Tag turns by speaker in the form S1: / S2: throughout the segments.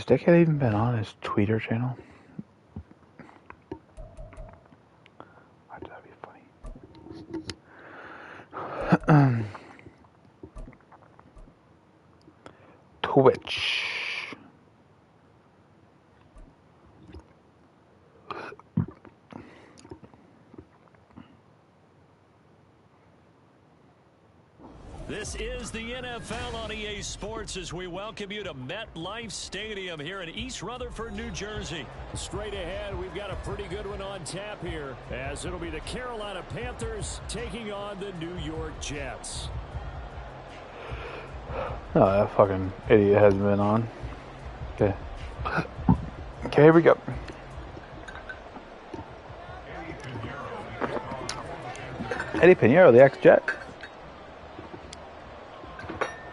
S1: Has Dickhead even been on his Twitter channel? That'd be funny. Twitch.
S2: This is the NFL on EA Sports as we welcome you to MetLife Stadium here in East Rutherford, New Jersey. Straight ahead, we've got a pretty good one on tap here, as it'll be the Carolina Panthers taking on the New York Jets.
S1: Oh, that fucking idiot hasn't been on. Okay. Okay, here we go. Eddie Pinheiro, the ex-Jet.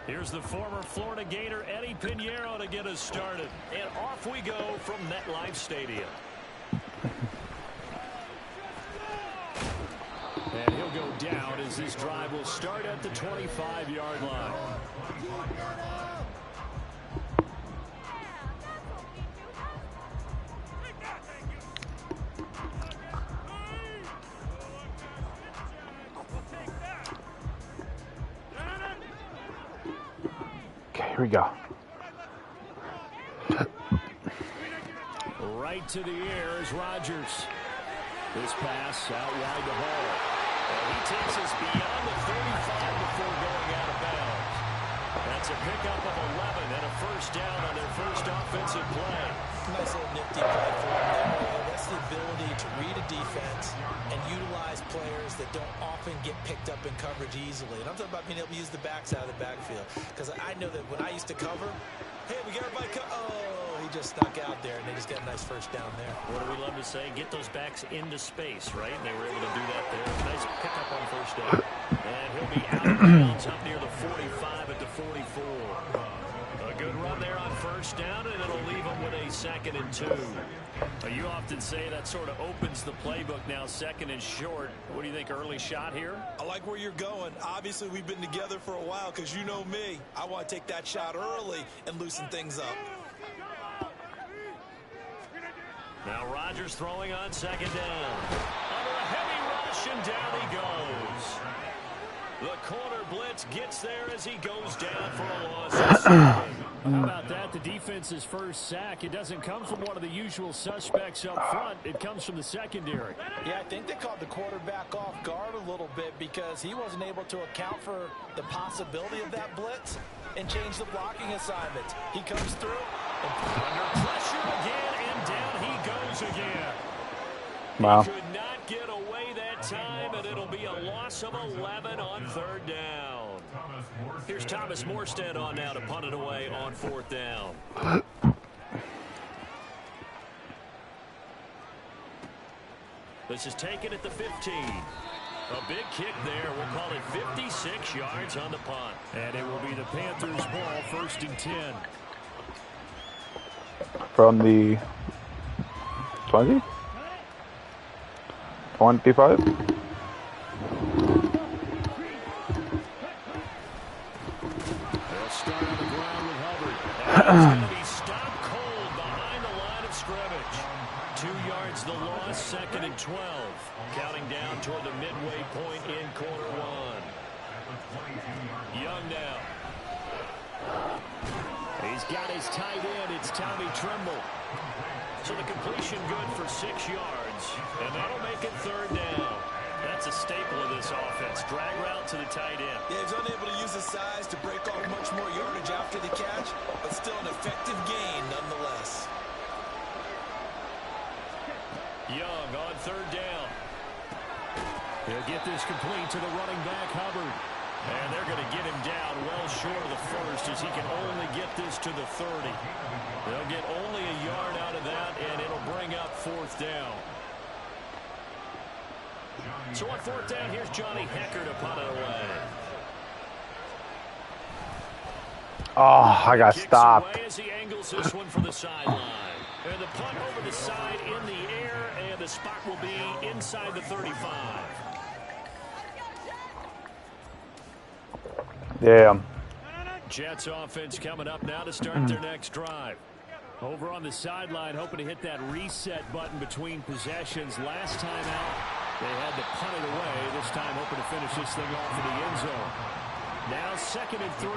S2: Here's the former Florida Gator, Eddie Pinheiro, to get us started. And off we go from MetLife Stadium. And he'll go down as this drive will start at the 25-yard line.
S1: Okay, here we go.
S2: Right to the air is Rodgers. This pass out wide to Hall. And he takes us beyond the 35 before going out of bounds. That's a pickup of 11 and a first down on their first offensive play.
S3: Nice little nifty play for him there. That's the ability to read a defense and utilize players that don't often get picked up in coverage easily. And I'm talking about being able to use the backs out of the backfield. Because I know that when I used to cover, hey, we got everybody he just snuck out there, and they just got a nice first down there.
S2: What do we love to say? Get those backs into space, right? And they were able to do that there. Nice pickup on first down. And he'll be out of bounds up near the 45 at the 44. A good run there on first down, and it'll leave him with a 2nd and 2. You often say that sort of opens the playbook now, 2nd and short. What do you think, early shot here?
S3: I like where you're going. Obviously, we've been together for a while because you know me. I want to take that shot early and loosen things up.
S2: Now Rodgers throwing on 2nd down. Under a heavy rush, and down he goes. The corner blitz gets there as he goes down for a loss. How about that? The defense's first sack. It doesn't come from one of the usual suspects up front. It comes from the secondary.
S3: Yeah, I think they caught the quarterback off guard a little bit because he wasn't able to account for the possibility of that blitz and change the blocking assignments. He comes through.
S2: Under pressure again, and down he goes again.
S1: Wow.
S2: He could not get away that time, and it'll be a loss of 11 on 3rd down. Here's Thomas Morstead on now to punt it away on 4th down. This is taken at the 15. A big kick there. We'll call it 56 yards on the punt. And it will be the Panthers' ball, 1st and 10.
S1: From the 20? 25?
S2: They'll start on the ground with Hubbard. And it's going to be stopped cold behind the line of scrimmage. 2 yards the loss, 2nd and 12. Counting down toward the midway point in quarter 1. Young now. He's got his tight end. It's Tommy Tremble. So the completion good for 6 yards. And that'll make it 3rd down. That's a staple of this offense. Drag route to the tight end.
S3: Yeah, he's unable to use his size to break off much more yardage after the catch, but still an effective gain nonetheless.
S2: Young on 3rd down. He'll get this complete to the running back, Hubbard. And they're going to get him down well short of the 1st as he can only get this to the 30. They'll get only a yard out of that, and it'll bring up 4th down. So on 4th down, here's Johnny Hecker to punt it away.
S1: Oh, I got stopped.
S2: As he angles this one for the sideline. And the punt over the side in the air, and the spot will be inside the 35.
S1: Damn.
S2: Jets offense coming up now to start their next drive. Over on the sideline, hoping to hit that reset button between possessions. Last time out, they had to punt it away. This time, hoping to finish this thing off in the end zone. Now 2nd and 3.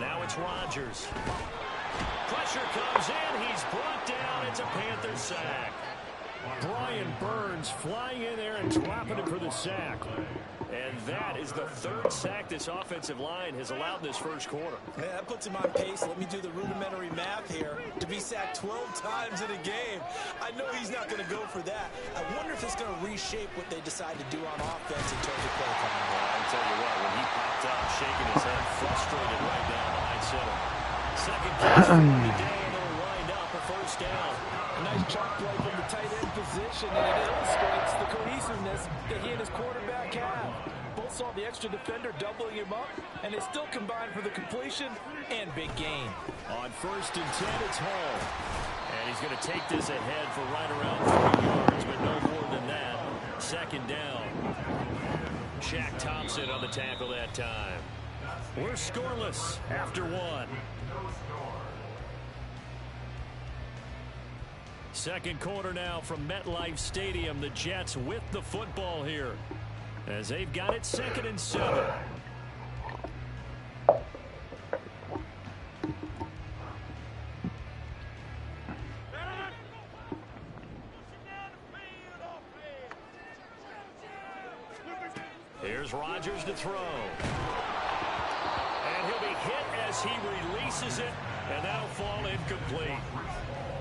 S2: Now it's Rodgers. Pressure comes in. He's brought down. It's a Panther sack. Brian Burns flying in there and dropping him for the sack. And that is the 3rd sack this offensive line has allowed in this first quarter.
S3: Man, that puts him on pace. Let me do the rudimentary math here. To be sacked 12 times in a game. I know he's not going to go for that. I wonder if it's going to reshape what they decide to do on offense in terms of play calling.
S2: Well, I can tell you what, when he popped up, shaking his head, frustrated right down behind center. Second catch for the day, and they'll wind up a 1st down.
S4: A nice chop play from the tight end position, and it illustrates the cohesiveness that he and his quarterback have. Both saw the extra defender doubling him up, and they still combined for the completion and big gain.
S2: On 1st and 10, it's Hall. And he's going to take this ahead for right around 30 yards, but no more than that. 2nd down. Shaq Thompson on the tackle that time. We're scoreless after 1. 2nd quarter now from MetLife Stadium. The Jets with the football here as they've got it 2nd and 7. Here's Rodgers to throw. And he'll be hit as he releases it, and that'll fall incomplete.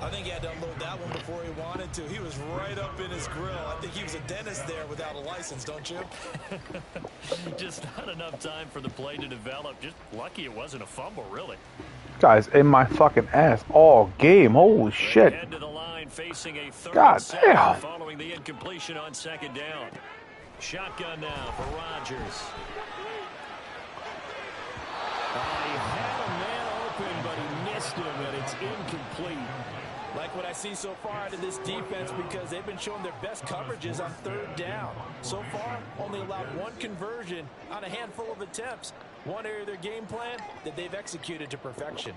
S3: I think he had to unload that one before he wanted to. He was right up in his grill. I think he was a dentist there without a license, don't you?
S2: Just not enough time for the play to develop. Just lucky it wasn't a fumble, really.
S1: Guys, in my fucking ass all game. Holy shit.
S2: Head to the line facing a 3rd
S1: God
S2: and 7
S1: damn.
S2: following the incompletion on 2nd down. Shotgun now for Rodgers. He had a man open, but he missed him, and it's incomplete.
S4: Like what I see so far out of this defense, because they've been showing their best coverages on 3rd down. So far, only allowed 1 conversion on a handful of attempts. One area of their game plan that they've executed to perfection.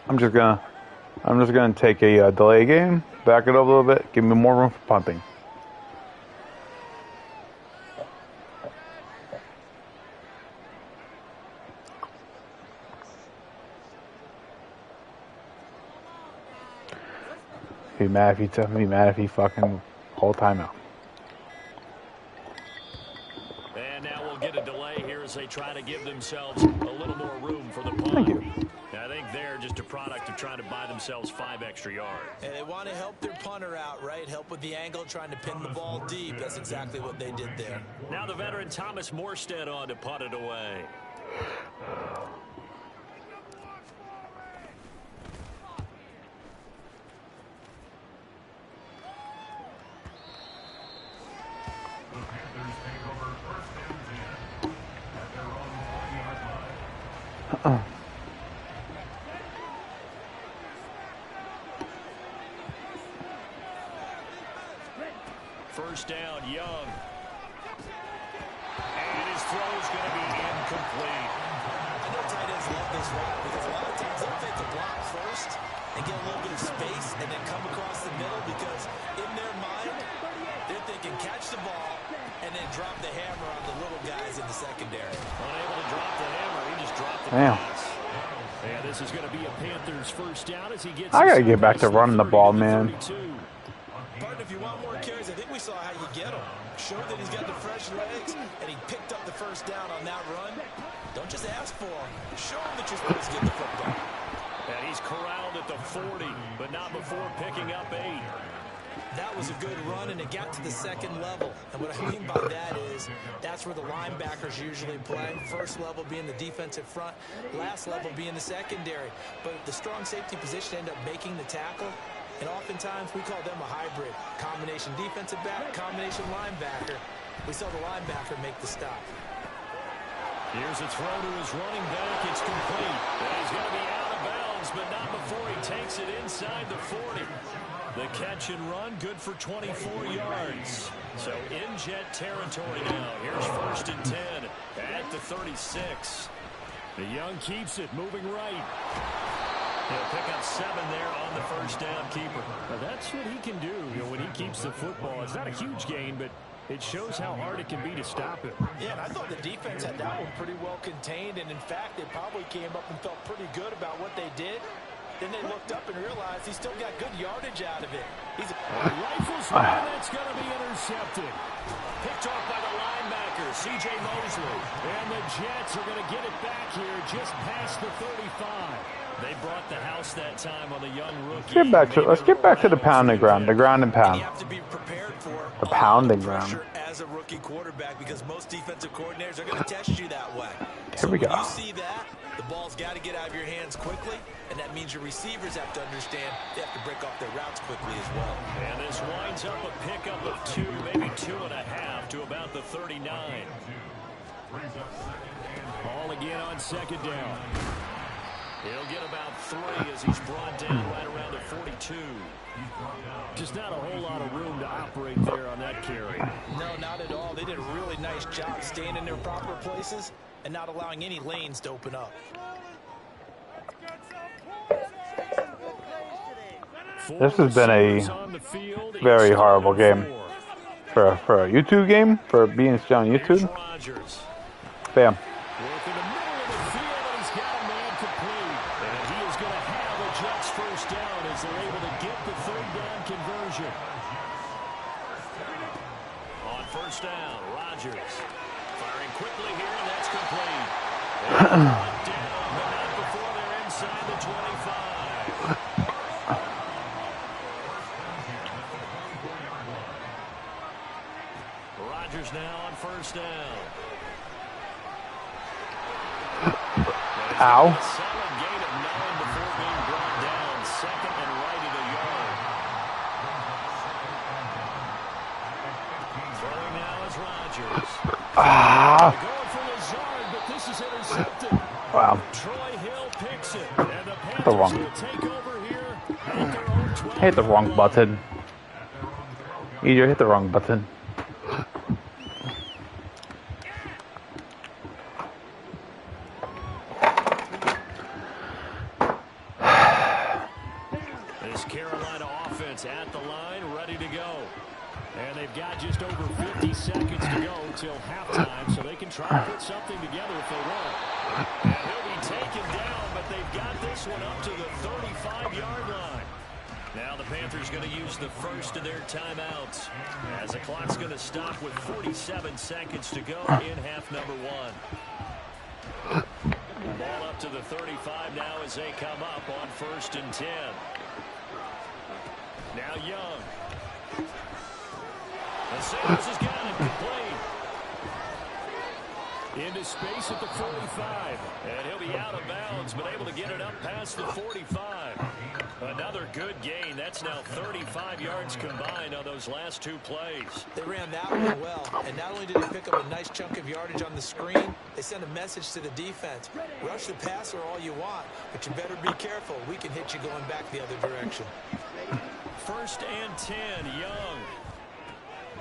S1: I'm just gonna take a delay game, back it up a little bit, give me more room for punting. Be mad if he fucking whole timeout.
S2: And now we'll get a delay here as they try to give themselves a little more room for the punt.
S1: Thank you.
S2: I think they're just a product of trying to buy themselves 5 extra yards.
S3: And they want to help their punter out, right? Help with the angle, trying to pin the ball deep. That's exactly what they did there.
S2: Now the veteran Thomas Morstead on to punt it away. First down, Young. And his throw is going to be incomplete.
S3: I know tight ends love this route because a lot of times they'll take the block first and get a little bit of space and then come across the middle because in their mind, they're thinking catch the ball and then drop the hammer on the little guys in the secondary.
S2: Unable to drop the hammer, he just dropped the
S1: Damn.
S2: pass. And this is going to be a Panthers first down as he gets.
S1: I gotta get back to running the ball, man.
S3: Partner, if you want more carries, I think we saw how you get him. Showed that he's got the fresh legs, and he picked up the first down on that run. Don't just ask for him. Show him that you're supposed to get the football.
S2: And he's corralled at the 40, but not before picking up 8.
S3: That was a good run, and it got to the second level. And what I mean by that is that's where the linebackers usually play. First level being the defensive front, last level being the secondary. But the strong safety position ended up making the tackle. And oftentimes we call them a hybrid. Combination defensive back, combination linebacker. We saw the linebacker make the stop.
S2: Here's a throw to his running back. It's complete. And he's going to be out of bounds bounds, but not before he takes it inside the 40. The catch and run, good for 24 yards. So in Jet territory now. Here's 1st and 10 at the 36. The Young keeps it, moving right. He'll pick up 7 there on the first down keeper.
S4: Well, that's what he can do, when he keeps the football. It's not a huge gain, but it shows how hard it can be to stop him.
S3: Yeah, and I thought the defense had that one pretty well contained, and in fact, they probably came up and felt pretty good about what they did. Then they looked up and realized he still got good yardage out of it.
S2: Rifles one, that's going to be intercepted. Picked off by the linebacker, C.J. Mosley. And the Jets are going to get it back here just past the 35. They brought the house that time on the young rookie.
S1: Let's get back to the pounding ground, the ground and pound.
S3: You have to be prepared for
S1: the pounding ground
S3: as a rookie quarterback, because most defensive coordinators are going to test you that way.
S1: Here we go.
S3: When you see that, the ball's got to get out of your hands quickly, and that means your receivers have to understand they have to break off their routes quickly as well.
S2: And this winds up a pickup of 2, maybe 2.5 to about the 39.
S4: Ball again on 2nd down.
S2: He'll get about 3 as he's brought down right around the 42.
S4: Just not a whole lot of room to operate there on that carry.
S3: No, not at all. They did a really nice job staying in their proper places and not allowing any lanes to open up.
S1: This has been a very horrible game for a YouTube game, for being still on YouTube. Bam.
S2: On 1st down, Rodgers firing quickly here, and that's complete. Down, but not before they're inside the 25. Rodgers now on 1st down.
S1: Ow.
S2: Solid gain of 9 before being brought down. 2nd and right at a yard. Throwing now is Rodgers. Going for Lazard, but this is intercepted.
S1: Wow.
S2: Troy Hill picks it. And the Panthers will take over here at their own 12.
S1: Hit the wrong button. You hit the wrong button.
S2: This Carolina offense at the line, ready to go. And they've got just over 50 seconds to go till halftime, so they can try to put something together if they want. And he'll be taken down, but they've got this one up to the 35-yard line. Now the Panthers going to use the first of their timeouts, as the clock's going to stop with 47 seconds to go in half number 1. Ball up to the 35 now as they come up on 1st and 10. Now Young. And Sanders has got it complete. Into space at the 45. And he'll be out of bounds, but able to get it up past the 45. Another good gain. That's now 35 yards combined on those last 2 plays.
S3: They ran that one well, and not only did they pick up a nice chunk of yardage on the screen, they sent a message to the defense. Rush the passer all you want, but you better be careful. We can hit you going back the other direction.
S2: 1st and 10, Young.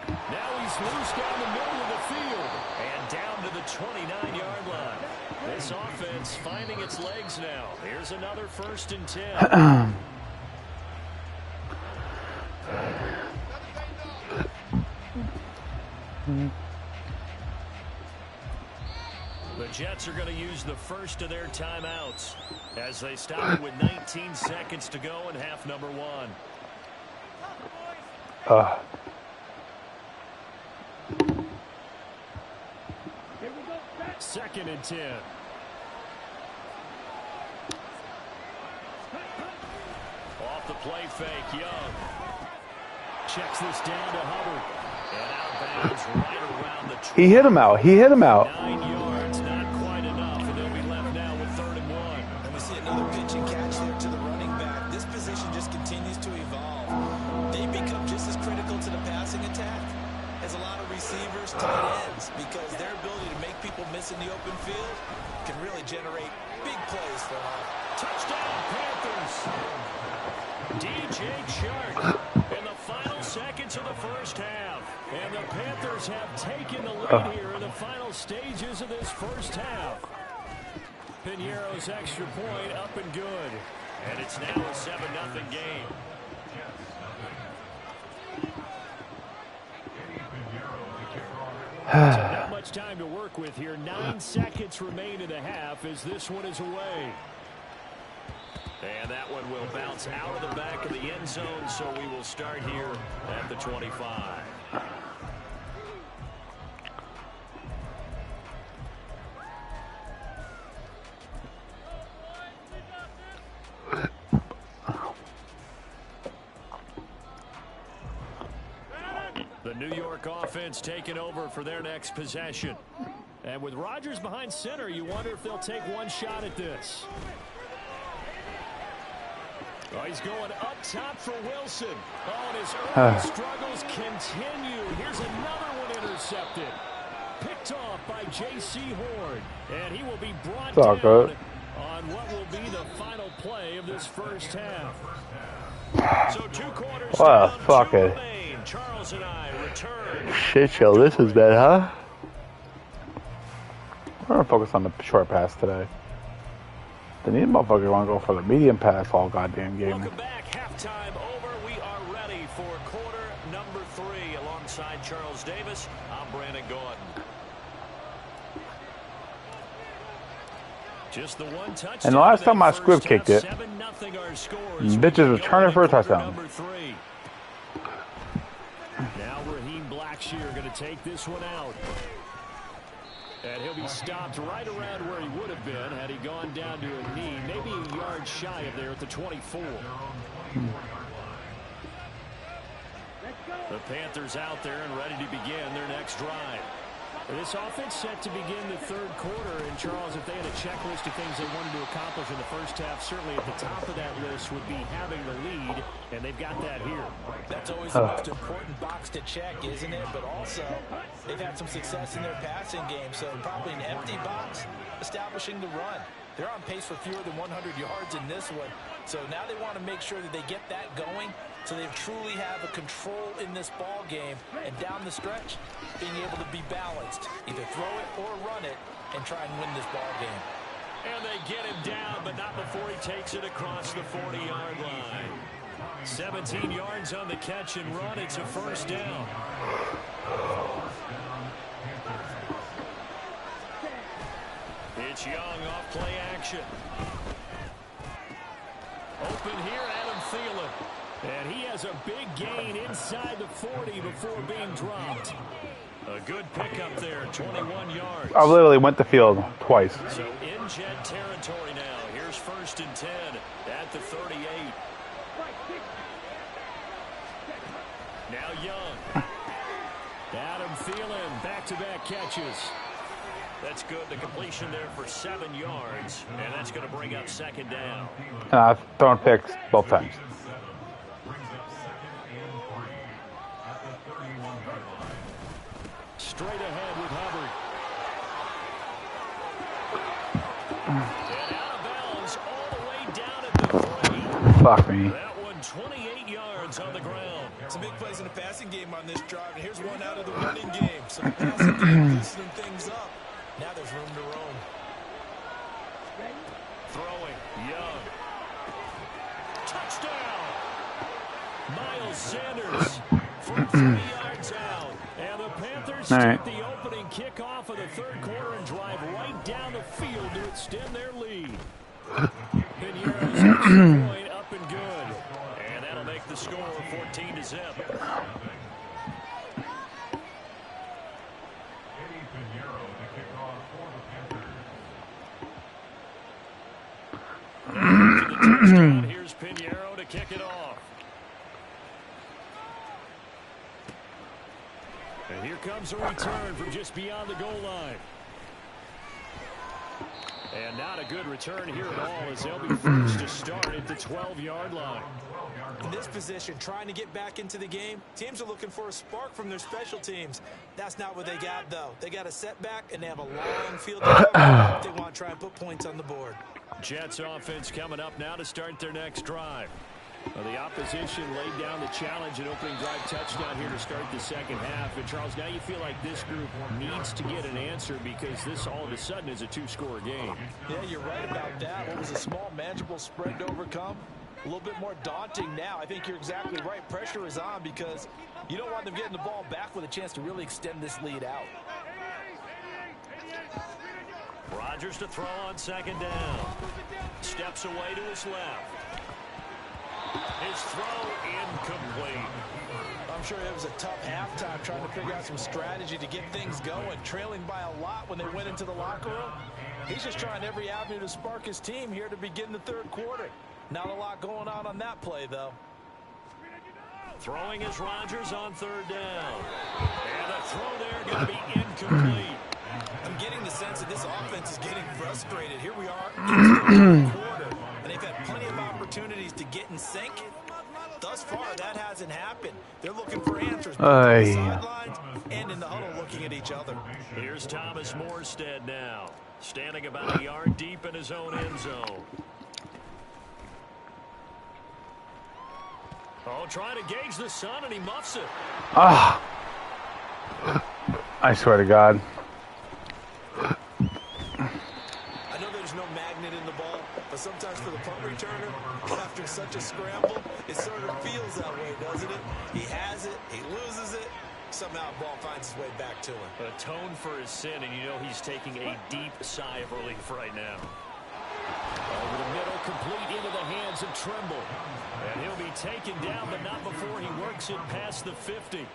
S2: Now he's loose down the middle of the field and down to the 29-yard line. This offense finding its legs now. Here's another 1st and 10. The Jets are going to use the first of their timeouts as they stop it with 19 seconds to go in half number 1. 2nd and 10. Off the play fake, Young. Checks this down to Hubbard. And outbounds right around the track.
S1: He hit him out.
S2: 9 yards, not quite enough. And they'll be left now with 3rd and 1.
S3: And we see another pitch and catch there to the running back. This position just continues to evolve. They become just as critical to the passing attack as a lot of receivers, tight ends, because their ability to make people miss in the open field can really generate big plays for
S2: Touchdown, Panthers. DJ Chark in the final seconds of the first half. And the Panthers have taken the lead here in the final stages of this first half. Piñeiro's extra point up and good. And it's now a 7-0 game. So not much time to work with here. 9 seconds remain in the half as this one is away. And that one will bounce out of the back of the end zone, so we will start here at the 25. The New York offense taking over for their next possession. And with Rodgers behind center, you wonder if they'll take one shot at this. Oh, he's going up top for Wilson. Oh, and his early struggles continue. Here's another one intercepted. Picked off by J.C. Horn. And he will be brought down on what will be the final play of this first half. So 2 quarters down,
S1: fuck it.
S2: Charles and I return.
S1: Shit show, this is bad, huh? We're gonna focus on the short pass today. The neat motherfucker wanna go for the medium pass all goddamn game.
S2: Welcome back, halftime over. We are ready for quarter number 3. Alongside Charles Davis, I'm Brandon Gordon. Just the one touchdown.
S1: And the last time my squib kicked it,
S2: 7-0 our scores.
S1: bitches returning for a touchdown.
S2: Number 3. Now Raheem Blackshear going to take this one out. And he'll be stopped right around where he would have been had he gone down to a knee, maybe a yard shy of there at the 24. The Panthers out there and ready to begin their next drive. This offense set to begin the third quarter. And, Charles, if they had a checklist of things they wanted to accomplish in the first half, certainly at the top of that list would be having the lead, and they've got that here.
S3: That's always the most important box to check, isn't it? But also, they've had some success in their passing game, so probably an empty box establishing the run. They're on pace for fewer than 100 yards in this one, so now they want to make sure that they get that going so they truly have a control in this ball game, and down the stretch, being able to be balanced, either throw it or run it, and try and win this ball game.
S2: And they get him down, but not before he takes it across the 40-yard line. 17 yards on the catch and run. It's a first down. It's Young off play action. Open here, Adam Thielen. And he has a big gain inside the 40 before being dropped. A good pickup there, 21 yards.
S1: I literally went the field twice.
S2: So in Jet territory now. Here's 1st and 10 at the 38. Now Young. Adam Thielen, back-to-back catches. That's good. The completion there for 7 yards. And that's going to bring up 2nd down.
S1: And I've thrown picks both times.
S2: Straight ahead with Hubbard. And out of bounds all the way down at the 3.
S1: Fuck me.
S2: That one 28 yards on the ground.
S3: Some big plays in the passing game on this drive, and here's one out of the running game. So the passing game loosening things up. Now there's room to roam.
S2: Throwing, Young. Touchdown! Miles Sanders from 3 yards out. And the Panthers take the opening kickoff of the third quarter and drive right down the field to extend their lead. Piñeiro's extra point up and good. And that'll make the score 14-0. Here's Piñeiro to kick it off. And here comes a return from just beyond the goal line. And not a good return here at all as they'll be forced to start at the 12-yard line.
S3: In this position, trying to get back into the game, teams are looking for a spark from their special teams. That's not what they got, though. They got a setback, and they have a long field to cover if they want to try and put points on the board.
S2: Jets offense coming up now to start their next drive. Well, the opposition laid down the challenge, an opening drive touchdown here to start the second half. And, Charles, now you feel like this group needs to get an answer because this all of a sudden is a two-score game.
S4: Yeah, you're right about that. What was a small, manageable spread to overcome? A little bit more daunting now. I think you're exactly right. Pressure is on because you don't want them getting the ball back with a chance to really extend this lead out.
S2: Rodgers to throw on second down. Steps away to his left. His throw incomplete.
S4: I'm sure it was a tough halftime trying to figure out some strategy to get things going. Trailing by a lot when they went into the locker room. He's just trying every avenue to spark his team here to begin the third quarter. Not a lot going on that play, though.
S2: Throwing is Rodgers on third down. And a throw there going to be incomplete.
S4: I'm getting the sense that this offense is getting frustrated. Here we are in the third quarter, and they've had plenty of opportunities to get in sync. Thus far, that hasn't happened. They're looking for answers both on the sidelines and in the huddle looking at each other.
S2: Here's Thomas Morstead now, standing about a yard deep in his own end zone. Oh, trying to gauge the sun, and he muffs it.
S1: Ah! I swear to God.
S4: I know there's no magnet in the ball, but sometimes for the punt returner, after such a scramble, it sort of feels that way, doesn't it? He has it, he loses it, somehow the ball finds its way back to him.
S2: Atone for his sin, and you know he's taking a deep sigh of relief right now. Over the middle, complete into the hands of Trimble. And he'll be taken down, but not before he works it past the 50.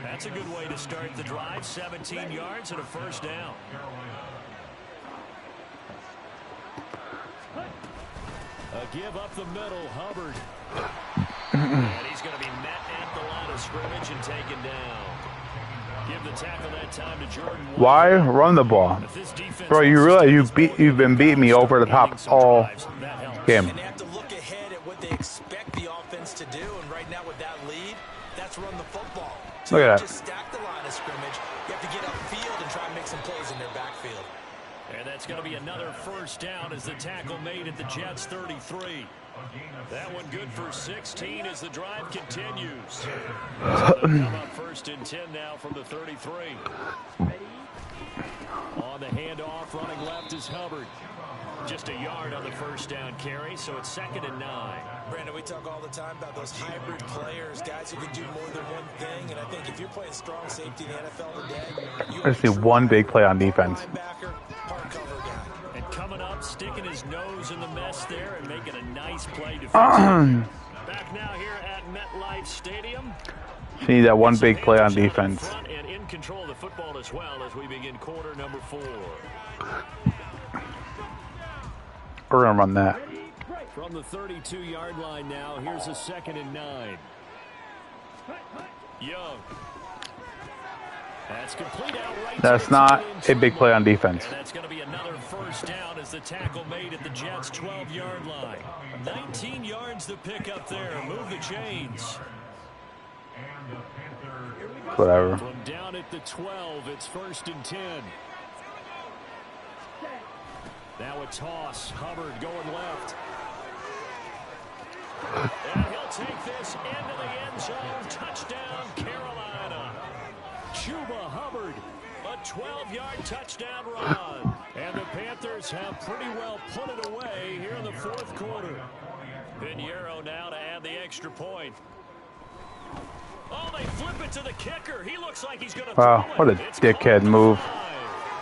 S2: That's a good way to start the drive. 17 yards and a first down. A give up the middle, Hubbard. And he's going to be met at the line of scrimmage and taken down. Give the tackle that time to Jordan.
S1: Why run the ball? Bro, you realize you've been beating me over the top all game.
S4: And they have to look ahead at what they expect the offense to do, and right now with that lead, that's run the football. So
S1: look at that.
S4: Just stack the line of scrimmage. You have to get upfield and try and make some plays in their backfield.
S2: And that's going to be another first down as the tackle made at the Jets 33. That one good for 16 as the drive continues. So come up first and 10 now from the 33. On the handoff, running left is Hubbard. Just a yard on the first down carry, so it's 2nd and 9.
S4: Brandon, we talk all the time about those hybrid players, guys who can do more than one thing, and I think if you're playing strong safety in the NFL today,
S1: I see one big play on defense.
S2: And coming up, sticking his nose in the mess there and making a nice play defensively. Back now here at MetLife Stadium.
S1: She needs that one big play on defense.
S2: And in control of the football as well as we begin quarter number 4.
S1: We're going to run that.
S2: From the 32-yard line now, here's a 2nd and 9. Young. That's complete outright.
S1: That's not a big play on defense.
S2: And that's going to be another first down as the tackle made at the Jets' 12-yard line. 19 yards to pick up there. Move the chains.
S1: Whatever.
S2: From down at the 12, it's 1st and 10. Now a toss. Hubbard going left. And he'll take this into the end zone. Touchdown, Carolina. Chuba Hubbard, a 12-yard touchdown run. And the Panthers have pretty well put it away here in the 4th quarter. Pinheiro now to add the extra point. Oh, they flip it to the kicker. He looks like he's going to
S1: Wow,
S2: throw it.
S1: what a dickhead move.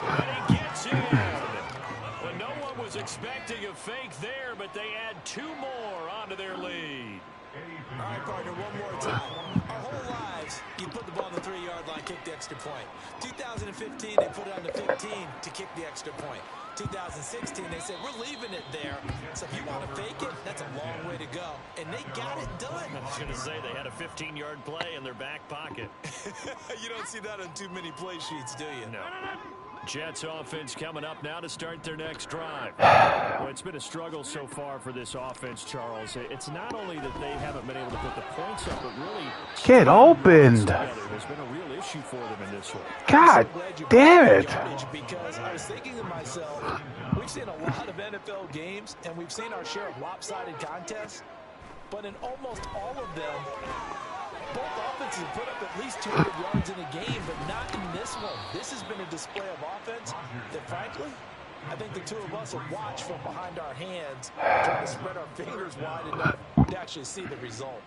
S2: And he gets in. Well, no one was expecting a fake there, but they add 2 more onto their lead.
S4: All right, partner, one more time. Our whole lives, you put the ball on the 3-yard line, kick the extra point. 2015, they put it on the 15 to kick the extra point. 2016, they said, we're leaving it there. So if you want to fake it, that's a long way to go. And they got it done.
S2: I was going to say they had a 15-yard play in their back pocket.
S4: You don't see that on too many play sheets, do you?
S2: No. Jets offense coming up now to start their next drive. Well, it's been a struggle so far for this offense, Charles. It's not only that they haven't been able to put the points up, but really
S1: Get opened.
S2: There's been a real issue for them in this one.
S1: God damn it.
S3: Because I was thinking to myself, we've seen a lot of NFL games, and we've seen our share of lopsided contests, but in almost all of them, both offenses have put up at least 200 yards in a game, but not in this one. This has been a display of offense that, frankly, I think the two of us have watched from behind our hands, trying to spread our fingers wide enough to actually see the result.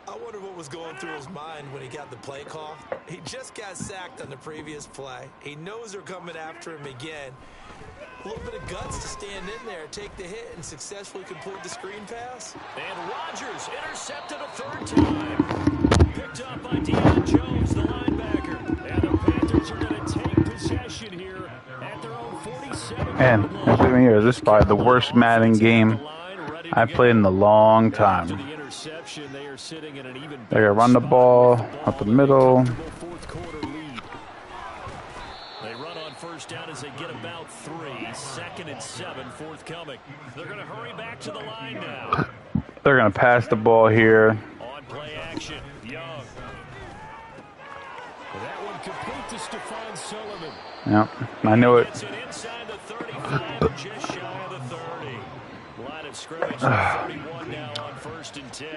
S3: I wonder what was going through his mind when he got the play call. He just got sacked on the previous play. He knows they're coming after him again. A little bit of guts to stand in there, take the hit, and successfully complete the screen pass.
S2: And Rodgers intercepted a third time. Picked up by Deion Jones, the linebacker. And the Panthers are going to take possession here at their own 47.
S1: And this is probably the worst Madden game I've played in a long time. They're going to run the ball up the middle.
S2: They run on first down as they get about 3. 2nd and 7, forthcoming. They're going to hurry back to the line now.
S1: They're going to pass the ball here.
S2: On play action, Young. That one complete to Stephon Sullivan.
S1: Yep, I knew it.
S2: Gets it inside the 35, just shy of the 30. Line of scrimmage at 31 now on 1st and 10.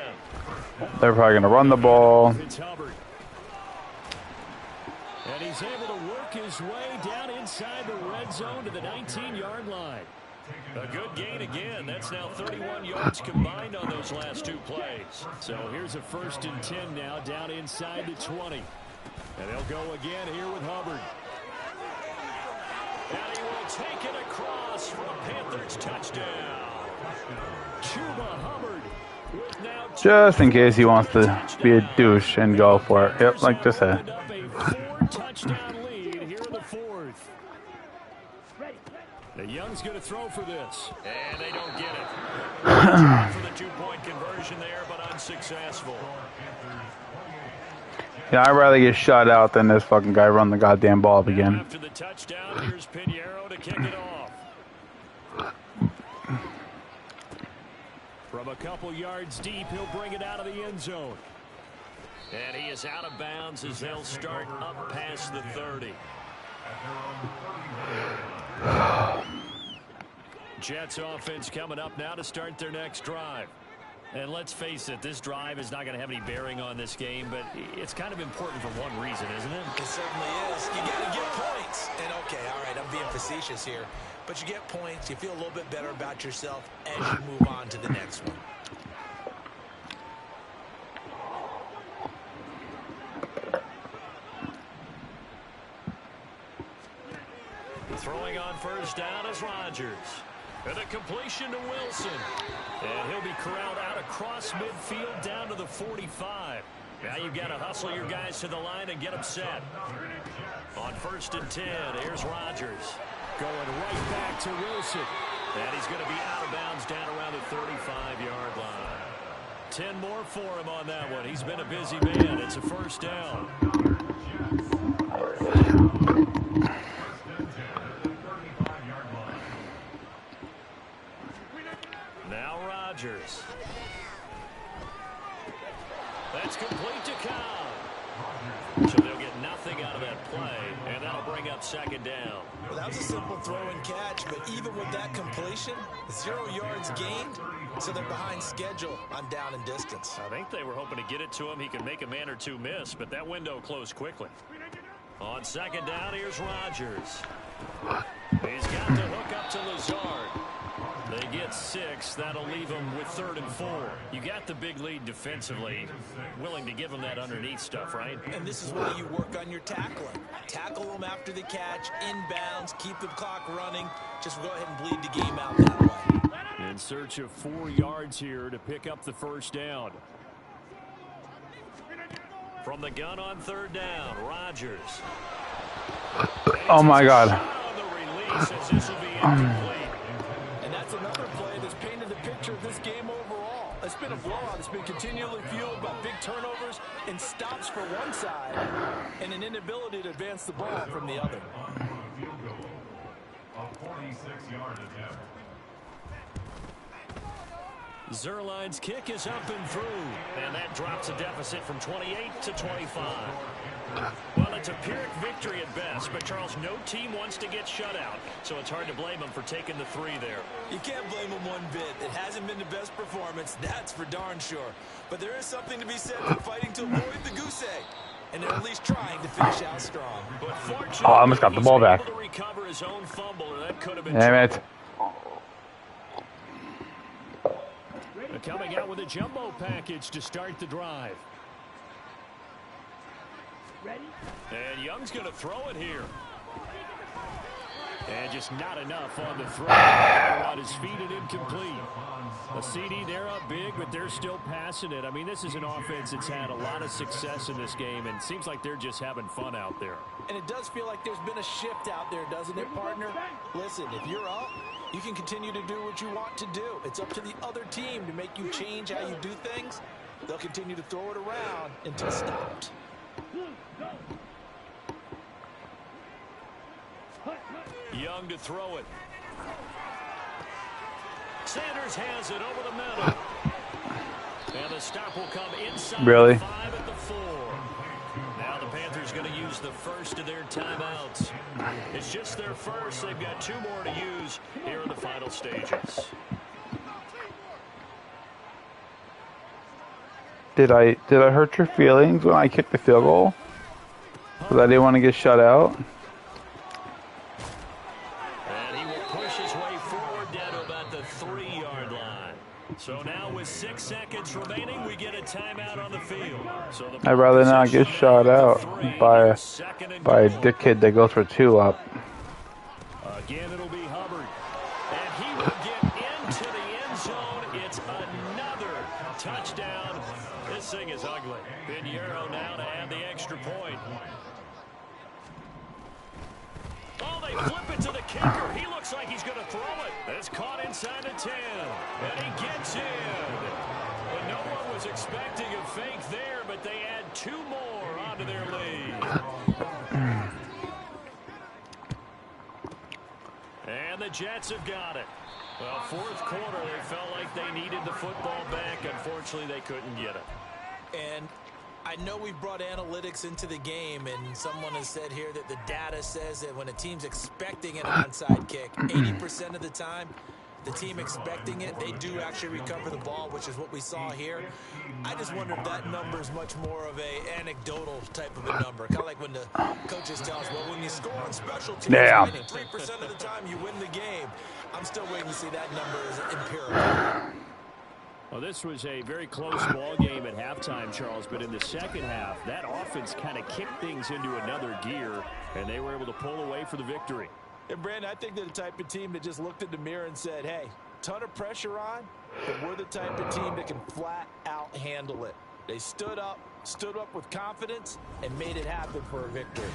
S1: They're probably going to run the ball.
S2: It's Hubbard. And he's able to work his way down inside the red zone to the 19-yard line. A good gain again. That's now 31 yards combined on those last 2 plays. So here's a 1st and 10 now down inside the 20. And they'll go again here with Hubbard. And he will take it across for a Panthers touchdown. Chuba Hubbard with now
S1: Just in case he wants to be a douche and go for it. Yep, like just said.
S2: a 4-touchdown lead here in the 4th. The Young's going to throw for this. And they don't get it. For the 2-point conversion there, but unsuccessful.
S1: Yeah, I'd rather get shut out than this fucking guy run the goddamn ball up again.
S2: After the touchdown, here's Pinheiro to kick it off. From a couple yards deep, he'll bring it out of the end zone. And he is out of bounds as they'll start up past the 30. Jets offense coming up now to start their next drive. And let's face it, this drive is not going to have any bearing on this game, but it's kind of important for one reason, isn't it?
S3: It certainly is. You got to get points. And, okay, all right, I'm being facetious here. But you get points, you feel a little bit better about yourself as you move on to the next one.
S2: Throwing on first down is Rodgers. And a completion to Wilson. And he'll be corralled out across midfield down to the 45. Now you've got to hustle your guys to the line and get them set. On 1st and 10, here's Rodgers. Going right back to Wilson. And he's going to be out of bounds down around the 35-yard line. 10 more for him on that one. He's been a busy man. It's a first down. Now Rodgers. That's complete to Cobb. So they'll get nothing out of that play, and that'll bring up 2nd down.
S3: Well, that was a simple throw and catch, but even with that completion, 0 yards gained, so they're behind schedule on down and distance.
S2: I think they were hoping to get it to him. He could make a man or two miss, but that window closed quickly. On 2nd down, here's Rodgers. He's got the hook up to Lazard. They get 6. That'll leave them with 3rd and 4. You got the big lead defensively. Willing to give them that underneath stuff, right?
S3: And this is where you work on your tackling. Tackle them after the catch, inbounds, keep the clock running. Just go ahead and bleed the game out that way.
S2: In search of 4 yards here to pick up the first down. From the gun on 3rd down, Rodgers.
S1: Oh my God.
S2: On the release as this will be incomplete.
S4: And that's another play that's painted the picture of this game overall. It's been a blowout. It's been continually fueled by big turnovers and stops for one side and an inability to advance the ball from the other.
S2: Zerline's kick is up and through, and that drops a deficit from 28 to 25. Well, it's a Pyrrhic victory at best, but Charles, no team wants to get shut out, so it's hard to blame them for taking the 3 there.
S4: You can't blame them one bit. It hasn't been the best performance, that's for darn sure. But there is something to be said for fighting to avoid the goose egg, and they're at least trying to finish out strong.
S2: But fortunately,
S1: I almost got the ball back.
S2: Able to recover his own fumble, and that could have been
S1: Damn it.
S2: Coming out with a jumbo package to start the drive. And Young's going to throw it here. And just not enough on the throw. On his feet and incomplete. A CD, they're up big, but they're still passing it. I mean, this is an offense that's had a lot of success in this game, and seems like they're just having fun out there.
S4: And it does feel like there's been a shift out there, doesn't it, partner? Listen, if you're up, you can continue to do what you want to do. It's up to the other team to make you change how you do things. They'll continue to throw it around until stopped.
S2: Young to throw it. Sanders has it over the middle. And the stop will come inside
S1: Really?
S2: the 5 at the 4. Now the Panthers going to use the first of their timeouts. It's just their first. They've got 2 more to use here in the final stages.
S1: Did I hurt your feelings when I kicked the field goal? Because I didn't want to get shut out?
S2: And he will push his way forward down to about the 3-yard line. So now with 6 seconds remaining, we get a timeout on the field. So the
S1: I'd rather not get shot out by a dickhead that goes for 2 up.
S2: Again, it'll be Hubbard. And he will get into the end zone. It's another touchdown. This thing is ugly. Pinheiro now to add the extra point. Oh, they flip it to the kicker. He looks like he's going to throw it. It's caught inside the 10. And he gets in. And no one was expecting a fake there, but they add 2 more onto their lead. And the Jets have got it. Well, 4th quarter, they felt like they needed the football back. Unfortunately, they couldn't get it.
S4: And I know we brought analytics into the game, and someone has said here that the data says that when a team's expecting an onside kick, 80% of the time, the team expecting it, they do actually recover the ball, which is what we saw here. I just wonder if that number is much more of a anecdotal type of a number. Kind of like when the coaches tell us, well, when you score on special teams, 3% of the time you win the game. I'm still waiting to see that number as empirical.
S2: Well, this was a very close ball game at halftime, Charles, but in the second half, that offense kind of kicked things into another gear, and they were able to pull away for the victory.
S4: And, Brandon, I think they're the type of team that just looked in the mirror and said, hey, ton of pressure on, but we're the type of team that can flat out handle it. They stood up with confidence, and made it happen for a victory.